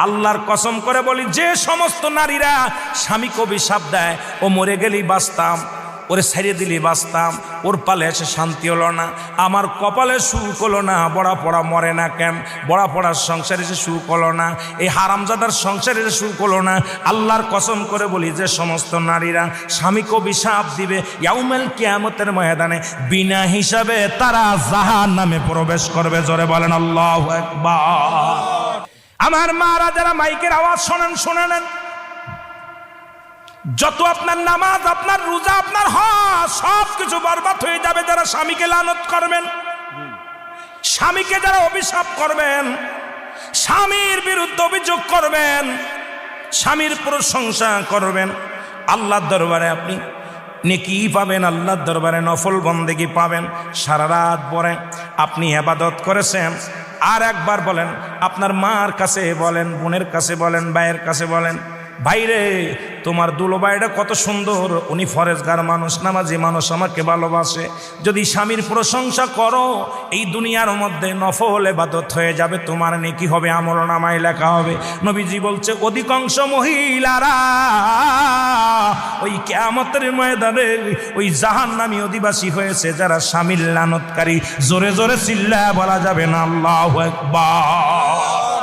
আল্লাহর কসম করে বলি, যে সমস্ত নারীরা স্বামীকে অভিশাপ দেয়, ও মরে গেলেই বাঁচতাম, ওরে ছেড়ে দিলেই বাঁচতাম, ওর পালে এসে শান্তি হলো না, আমার কপালে সুখ হলো না, বড়া পড়া মরে না কেন, বড়া পড়ার সংসারে এসে সুখ হলো না, এই হারামজাদার সংসারে এসে সুখ হলো না, আল্লাহর কসম করে বলি, যে সমস্ত নারীরা স্বামীকে অভিশাপ দিবে, ইয়াউমুল কিয়ামতের ময়দানে বিনা হিসাবে তারা জাহান্নামে প্রবেশ করবে। জোরে বলেন আল্লাহু আকবার। আমার মারা যারা মাইকের আওয়াজ শোনেন, শুনে নেন, যত আপনার নামাজ, আপনার রোজা, আপনার হজ সব কিছু বরবাদ হয়ে যাবে যারা স্বামীকে লানত করবেন, স্বামীকে যারা অভিশাপ করবেন, স্বামীর বিরুদ্ধে অভিযোগ করবেন, স্বামীর প্রশংসা করবেন। আল্লাহর দরবারে আপনি নেকি পাবেন, আল্লাহর দরবারে নফল বন্দেগী পাবেন। সারা রাত পরে আপনি ইবাদত করেছেন, আর একবার বলেন, আপনার মার কাছে বলেন, বোনের কাছে বলেন, ভাইয়ের কাছে বলেন, ভাইরে তোমার দুলো ভাইটা কত সুন্দর, উনি ফরেজগার মানুষ, নামাজি মানুষ, আমাকে ভালোবাসে। যদি স্বামীর প্রশংসা করো, এই দুনিয়ার মধ্যে নফল ইবাদত হয়ে যাবে, তোমার নেকি হবে, আমলনামায় লেখা হবে। নবীজি বলছে, অধিকাংশ মহিলারা ওই কিয়ামতের ময়দানে ওই জাহান্নামী অধিবাসী হয়েছে যারা স্বামীর লানতকারী। জোরে জোরে চিল্লায়া বলা যাবে না আল্লাহু আকবার।